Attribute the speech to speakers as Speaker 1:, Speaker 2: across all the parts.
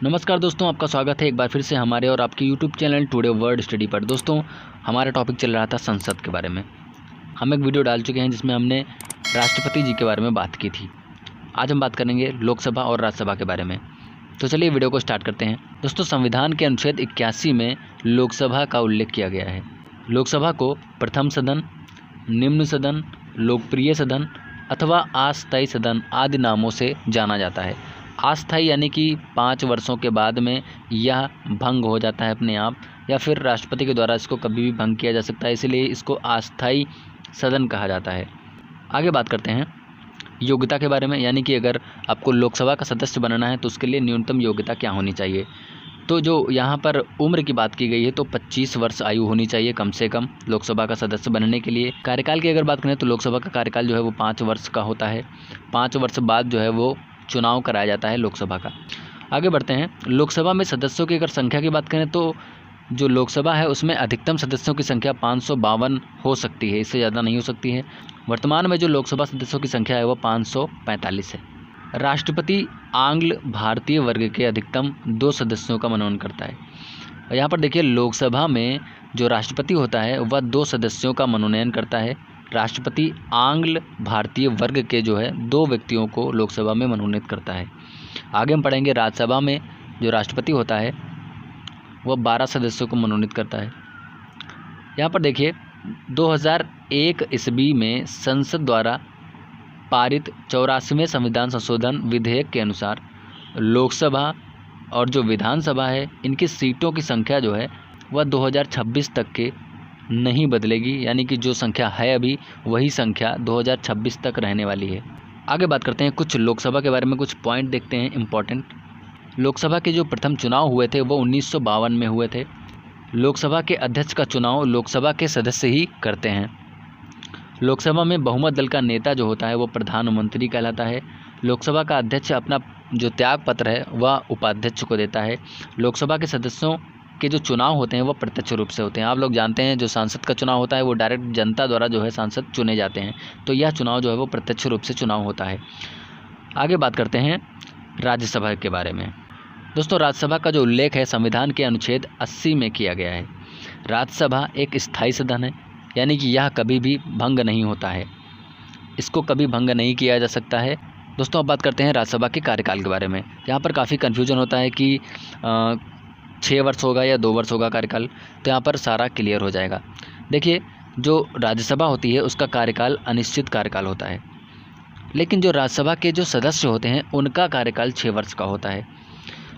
Speaker 1: नमस्कार दोस्तों, आपका स्वागत है एक बार फिर से हमारे और आपके YouTube channel today word study पर। दोस्तों, हमारा टॉपिक चल रहा था संसद के बारे में। हम एक वीडियो डाल चुके हैं जिसमें हमने राष्ट्रपति जी के बारे में बात की थी। आज हम बात करेंगे लोकसभा और राज्यसभा के बारे में। तो चलिए वीडियो को स्टार्ट करते हैं। दोस्तों, संविधान के अनुच्छेद 81 में लोकसभा का उल्लेख किया गया है। लोकसभा को प्रथम सदन, निम्न सदन, लोकप्रिय सदन अथवा अस्थायी सदन आदि नामों से जाना जाता है। अस्थायी यानी कि 5 वर्षों के बाद में यह भंग हो जाता है अपने आप, या फिर राष्ट्रपति के द्वारा इसको कभी भी भंग किया जा सकता है, इसलिए इसको अस्थायी सदन कहा जाता है। आगे बात करते हैं योग्यता के बारे में, यानी कि अगर आपको लोकसभा का सदस्य बनना है तो उसके लिए न्यूनतम योग्यता क्या होनी चाहिए। तो जो यहाँ पर उम्र की बात की गई है तो 25 वर्ष आयु होनी चाहिए कम से कम लोकसभा का सदस्य बनने के लिए। कार्यकाल की अगर बात करें तो लोकसभा का कार्यकाल जो है वो 5 वर्ष का होता है। 5 वर्ष बाद जो है वो चुनाव कराया जाता है लोकसभा का। आगे बढ़ते हैं। लोकसभा में सदस्यों की अगर संख्या की बात करें तो जो लोकसभा है उसमें अधिकतम सदस्यों की संख्या 552 हो सकती है, इससे ज़्यादा नहीं हो सकती है। वर्तमान में जो लोकसभा सदस्यों की संख्या है वो 545 है। राष्ट्रपति आंग्ल भारतीय वर्ग के अधिकतम 2 सदस्यों का मनोनयन करता है। यहाँ पर देखिए, लोकसभा में जो राष्ट्रपति होता है वह 2 सदस्यों का मनोनयन करता है। राष्ट्रपति आंग्ल भारतीय वर्ग के जो है 2 व्यक्तियों को लोकसभा में मनोनीत करता है। आगे हम पढ़ेंगे राज्यसभा में जो राष्ट्रपति होता है वह 12 सदस्यों को मनोनीत करता है। यहाँ पर देखिए, 2001 ईस्वी में संसद द्वारा पारित 84वें संविधान संशोधन विधेयक के अनुसार लोकसभा और जो विधानसभा है इनकी सीटों की संख्या जो है वह 2026 तक के नहीं बदलेगी, यानी कि जो संख्या है अभी वही संख्या 2026 तक रहने वाली है। आगे बात करते हैं कुछ लोकसभा के बारे में, कुछ पॉइंट देखते हैं इम्पॉर्टेंट। लोकसभा के जो प्रथम चुनाव हुए थे वो 1952 में हुए थे। लोकसभा के अध्यक्ष का चुनाव लोकसभा के सदस्य ही करते हैं। लोकसभा में बहुमत दल का नेता जो होता है वो प्रधानमंत्री कहलाता है। लोकसभा का अध्यक्ष अपना जो त्याग पत्र है वह उपाध्यक्ष को देता है। लोकसभा के सदस्यों के जो चुनाव होते हैं वो प्रत्यक्ष रूप से होते हैं। आप लोग जानते हैं जो सांसद का चुनाव होता है वो डायरेक्ट जनता द्वारा जो है सांसद चुने जाते हैं, तो यह चुनाव जो है वो प्रत्यक्ष रूप से चुनाव होता है। आगे बात करते हैं राज्यसभा के बारे में। दोस्तों, राज्यसभा का जो उल्लेख है संविधान के अनुच्छेद 80 में किया गया है। राज्यसभा एक स्थायी सदन है, यानी कि यह कभी भी भंग नहीं होता है, इसको कभी भंग नहीं किया जा सकता है। दोस्तों, अब बात करते हैं राज्यसभा के कार्यकाल के बारे में। यहाँ पर काफ़ी कन्फ्यूजन होता है कि 6 वर्ष होगा या 2 वर्ष होगा कार्यकाल, तो यहाँ पर सारा क्लियर हो जाएगा। देखिए, जो राज्यसभा होती है उसका कार्यकाल अनिश्चित कार्यकाल होता है, लेकिन जो राज्यसभा के जो सदस्य होते हैं उनका कार्यकाल 6 वर्ष का होता है।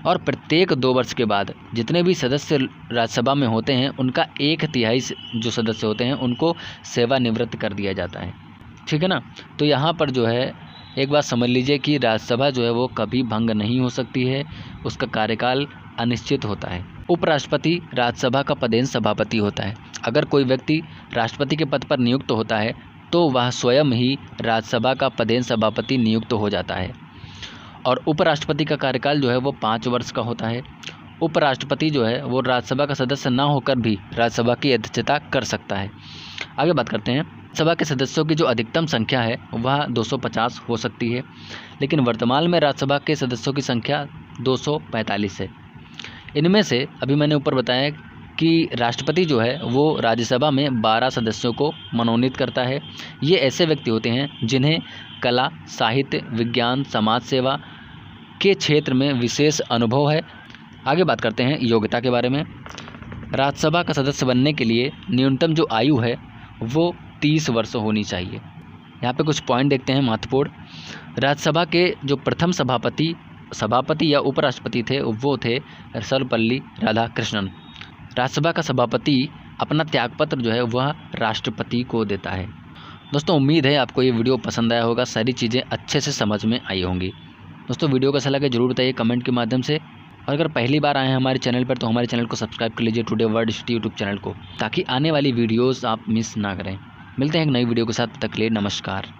Speaker 1: और प्रत्येक 2 वर्ष के बाद जितने भी सदस्य राज्यसभा में होते हैं उनका 1/3 जो सदस्य होते हैं उनको सेवानिवृत्त कर दिया जाता है। ठीक है ना। तो यहाँ पर जो है एक बात समझ लीजिए कि राज्यसभा जो है वो कभी भंग नहीं हो सकती है, उसका कार्यकाल अनिश्चित होता है। उपराष्ट्रपति राज्यसभा का पदेन सभापति होता है। अगर कोई व्यक्ति राष्ट्रपति के पद पर नियुक्त होता है तो वह स्वयं ही राज्यसभा का पदेन सभापति नियुक्त हो जाता है। और उपराष्ट्रपति का कार्यकाल जो है वो 5 वर्ष का होता है। उपराष्ट्रपति जो है वो राज्यसभा का सदस्य ना होकर भी राज्यसभा की अध्यक्षता कर सकता है। आगे बात करते हैं। सभा के सदस्यों की जो अधिकतम संख्या है वह 250 हो सकती है, लेकिन वर्तमान में राज्यसभा के सदस्यों की संख्या 245 है। इनमें से अभी मैंने ऊपर बताया कि राष्ट्रपति जो है वो राज्यसभा में 12 सदस्यों को मनोनीत करता है। ये ऐसे व्यक्ति होते हैं जिन्हें कला, साहित्य, विज्ञान, समाज सेवा के क्षेत्र में विशेष अनुभव है। आगे बात करते हैं योग्यता के बारे में। राज्यसभा का सदस्य बनने के लिए न्यूनतम जो आयु है वो 30 वर्ष होनी चाहिए। यहाँ पे कुछ पॉइंट देखते हैं महत्वपूर्ण। राज्यसभा के जो प्रथम सभापति या उपराष्ट्रपति थे वो थे सर्वपल्ली राधाकृष्णन। राज्यसभा का सभापति अपना त्यागपत्र जो है वह राष्ट्रपति को देता है। दोस्तों, उम्मीद है आपको ये वीडियो पसंद आया होगा, सारी चीज़ें अच्छे से समझ में आई होंगी। दोस्तों, वीडियो को अच्छा लगे जरूर बताइए कमेंट के माध्यम से, और अगर पहली बार आए हैं हमारे चैनल पर तो हमारे चैनल को सब्सक्राइब कर लीजिए, today word study YouTube channel को, ताकि आने वाली वीडियोज़ आप मिस ना करें। मिलते हैं एक नई वीडियो के साथ, तब तक के लिए नमस्कार।